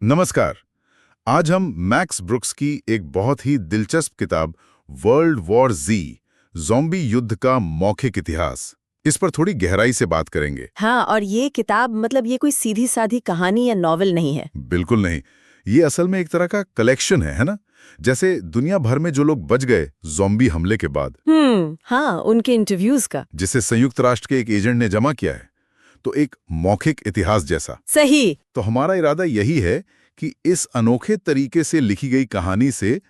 नमस्कार। आज हम मैक्स ब्रुक्स की एक बहुत ही दिलचस्प किताब वर्ल्ड वॉर ज़ी ज़ॉम्बी युद्ध का मौखिक इतिहास इस पर थोड़ी गहराई से बात करेंगे। हाँ, और ये किताब मतलब ये कोई सीधी साधी कहानी या नॉवल नहीं है। बिल्कुल नहीं, ये असल में एक तरह का कलेक्शन है ना? जैसे दुनिया भर में जो लोग बच गए ज़ॉम्बी हमले के बाद, हाँ, उनके इंटरव्यूज का। जिसे संयुक्त राष्ट्र के एक एजेंट ने जमा किया है, तो एक मौखिक इतिहास जैसा। सही। तो हमारा इरादा यही है कि इस अनोखे तरीके से लिखी गई कहानी से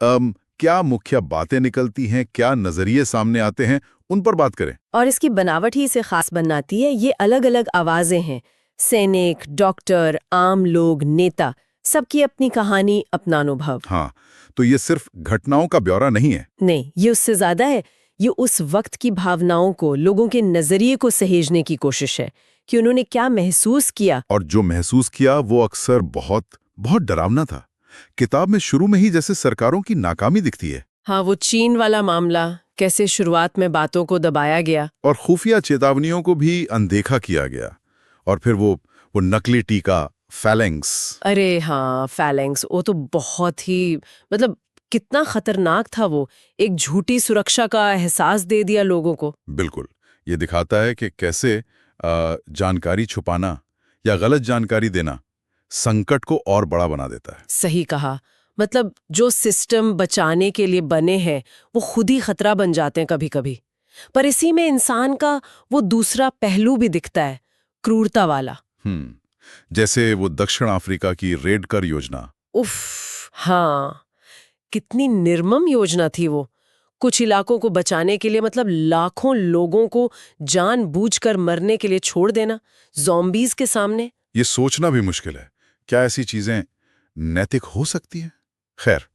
क्या मुख्य बातें निकलती हैं, क्या नजरिए सामने आते हैं, उन पर बात करें। और इसकी बनावट ही इसे खास बनाती है। ये अलग अलग आवाजें हैं, सैनिक, डॉक्टर, आम लोग, नेता, सबकी अपनी कहानी, अपना अनुभव। हाँ, तो ये सिर्फ घटनाओं का ब्यौरा नहीं है। नहीं, ये उससे ज्यादा है। ये उस वक्त की भावनाओं को, लोगों के नजरिए को सहेजने की कोशिश है कि उन्होंने क्या महसूस किया। और जो महसूस किया वो अक्सर बहुत बहुत डरावना था। किताब में शुरू में ही जैसे सरकारों की नाकामी दिखती है हाँ, वो चीन वाला मामला, कैसे शुरुआत में बातों को दबाया गया और खुफिया चेतावनियों को भी अनदेखा किया गया। और फिर वो नकली टीका फैलेंक्स। अरे हाँ, फैलेंक्स, वो तो बहुत ही मतलब कितना खतरनाक था वो। एक झूठी सुरक्षा का एहसास दे दिया लोगों को। बिल्कुल, ये दिखाता है कि कैसे जानकारी छुपाना या गलत जानकारी देना संकट को और बड़ा बना देता है। सही कहा। मतलब जो सिस्टम बचाने के लिए बने हैं वो खुद ही खतरा बन जाते हैं कभी कभी। पर इसी में इंसान का वो दूसरा पहलू भी दिखता है, क्रूरता वाला। जैसे वो दक्षिण अफ्रीका की रेड कर योजना। उफ, हाँ, कितनी निर्मम योजना थी वो। कुछ इलाकों को बचाने के लिए मतलब लाखों लोगों को जानबूझकर मरने के लिए छोड़ देना ज़ॉम्बीज़ के सामने। ये सोचना भी मुश्किल है, क्या ऐसी चीजें नैतिक हो सकती हैं? खैर,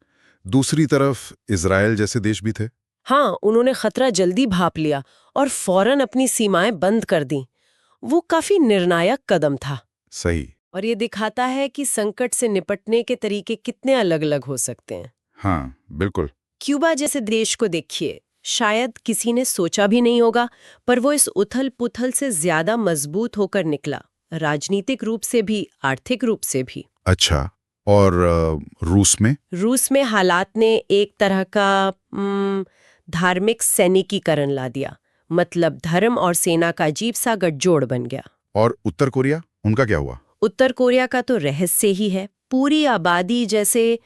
दूसरी तरफ इजराइल जैसे देश भी थे। हाँ, उन्होंने खतरा जल्दी भांप लिया और फौरन अपनी सीमाएं बंद कर दी। वो काफी निर्णायक कदम था। सही। और ये दिखाता है कि संकट से निपटने के तरीके कितने अलग-अलग हो सकते हैं। हाँ, बिल्कुल। क्यूबा जैसे देश को देखिए, शायद किसी ने सोचा भी नहीं होगा, पर वो इस उथल-पुथल से ज्यादा मजबूत होकर निकला, राजनीतिक रूप से भी, आर्थिक रूप से भी। अच्छा, और रूस में? रूस में हालात ने एक तरह का धार्मिक सैनिकीकरण ला दिया। मतलब धर्म और सेना का अजीब सा गठजोड़ बन गया। और उत्तर कोरिया, उनका क्या हुआ? उत्तर कोरिया का तो रहस्य ही है। पूरी आबादी जैसे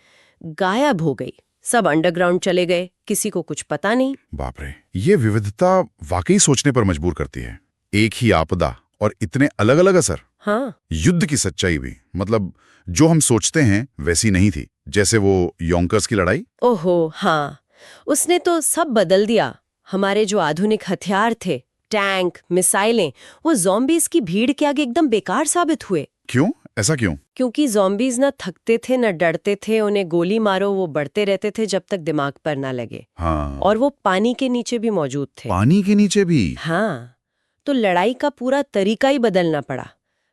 गायब हो गई, सब अंडरग्राउंड चले गए, किसी को कुछ पता नहीं। बाप रे, ये विविधता वाकई सोचने पर मजबूर करती है। एक ही आपदा और इतने अलग अलग असर। हाँ, युद्ध की सच्चाई भी, मतलब जो हम सोचते हैं वैसी नहीं थी। जैसे वो योंकर्स की लड़ाई। ओहो हाँ, उसने तो सब बदल दिया। हमारे जो आधुनिक हथियार थे, टैंक, मिसाइलें, वो ज़ॉम्बीज़ की भीड़ के आगे एकदम बेकार साबित हुए। क्यों? ऐसा क्यों? क्योंकि ज़ॉम्बीज़ ना थकते थे न डरते थे, उन्हें गोली मारो वो बढ़ते रहते थे जब तक दिमाग पर ना लगे। हाँ, और वो पानी के नीचे भी मौजूद थे। पानी के नीचे भी। हाँ, तो लड़ाई का पूरा तरीका ही बदलना पड़ा,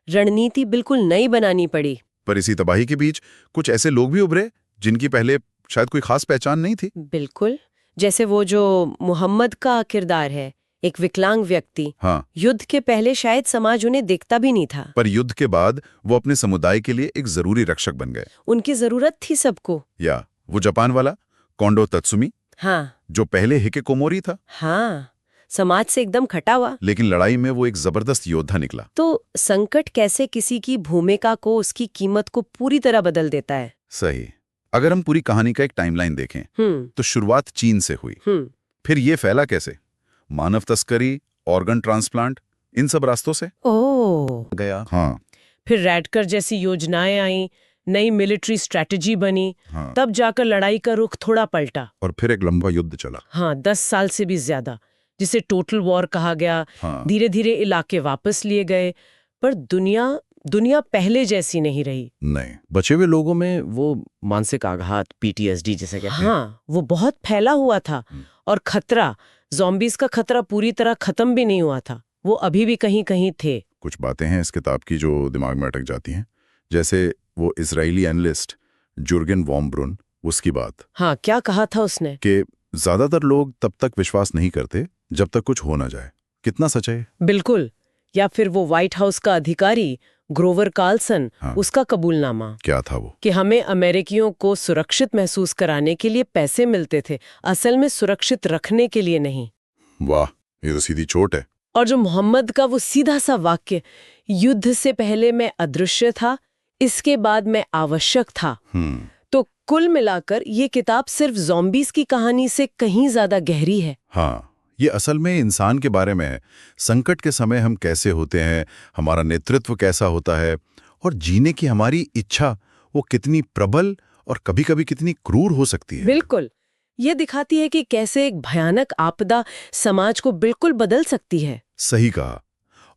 रणनीति बिल्कुल नई बनानी पड़ी। पर इसी तबाही के बीच कुछ ऐसे लोग भी उभरे जिनकी पहले शायद कोई खास पहचान नहीं थी। बिल्कुल, जैसे वो जो मोहम्मद का किरदार है, एक विकलांग व्यक्ति। हाँ, युद्ध के पहले शायद समाज उन्हें देखता भी नहीं था, पर युद्ध के बाद वो अपने समुदाय के लिए एक जरूरी रक्षक बन गए। उनकी जरूरत थी सबको। या वो जापान वाला कोंडो तत्सुमी, हाँ जो पहले हिकेकोमोरी था, हाँ, समाज से एकदम खटा हुआ। लेकिन लड़ाई में वो एक जबरदस्त योद्धा निकला। तो संकट कैसे किसी की भूमिका को, उसकी कीमत को पूरी तरह बदल देता है। सही। अगर हम पूरी कहानी का एक टाइमलाइन देखें तो शुरुआत चीन से हुई। फिर ये फैला कैसे? मानव तस्करी, ऑर्गन ट्रांसप्लांट, इन सब रास्तों से ओह, गया। हाँ, फिर रैडकर जैसी योजनाएं आई, नई मिलिट्री स्ट्रेटजी बनी। हाँ। तब जाकर लड़ाई का रुख थोड़ा पलटा। और फिर एक लंबा युद्ध चला। हाँ, 10 साल से भी ज्यादा, जिसे टोटल वॉर कहा गया। हाँ। धीरे धीरे इलाके वापस लिए गए, पर दुनिया पहले जैसी नहीं रही। नहीं। बचे हुए लोगों में वो मानसिक आघात, पीटीएसडी जिसे कहते हैं। हाँ, वो बहुत फैला हुआ था। और खतरा, ज़ॉम्बीज़ का खतरा पूरी तरह खत्म भी नहीं हुआ था, वो अभी भी कहीं कहीं थे। कुछ बातें हैं इस किताब की जो दिमाग में अटक जाती हैं, जैसे वो इजरायली एनालिस्ट जुर्गेन वॉम ब्रुन, उसकी बात। हाँ, क्या कहा था उसने? कि ज्यादातर लोग तब तक विश्वास नहीं करते जब तक कुछ हो ना जाए। कितना सच है? बिल्कुल। या फिर वो व्हाइट हाउस का अधिकारी, ग्रोवर कार्लसन, हाँ। उसका कबूलनामा क्या था वो? कि हमें अमेरिकियों को सुरक्षित महसूस कराने के लिए पैसे मिलते थे, असल में सुरक्षित रखने के लिए नहीं। वाह, ये तो सीधी चोट है। और जो मोहम्मद का वो सीधा सा वाक्य, युद्ध से पहले मैं अदृश्य था, इसके बाद मैं आवश्यक था। तो कुल मिलाकर ये किताब सिर्फ ज़ॉम्बीज़ की कहानी से कहीं ज्यादा गहरी है। हाँ, ये असल में इंसान के बारे में है। संकट के समय हम कैसे होते हैं, हमारा नेतृत्व कैसा होता है, और जीने की हमारी इच्छा वो कितनी प्रबल और कभी-कभी कितनी क्रूर हो सकती है। बिल्कुल, ये दिखाती है कि कैसे एक भयानक आपदा समाज को बिल्कुल बदल सकती है। सही कहा।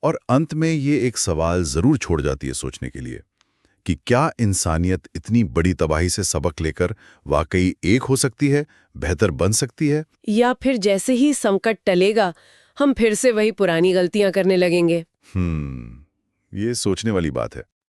और अंत में ये एक सवाल जरूर छोड़ जाती है सोचने के लिए कि क्या इंसानियत इतनी बड़ी तबाही से सबक लेकर वाकई एक हो सकती है, बेहतर बन सकती है? या फिर जैसे ही संकट टलेगा, हम फिर से वही पुरानी गलतियां करने लगेंगे। ये सोचने वाली बात है।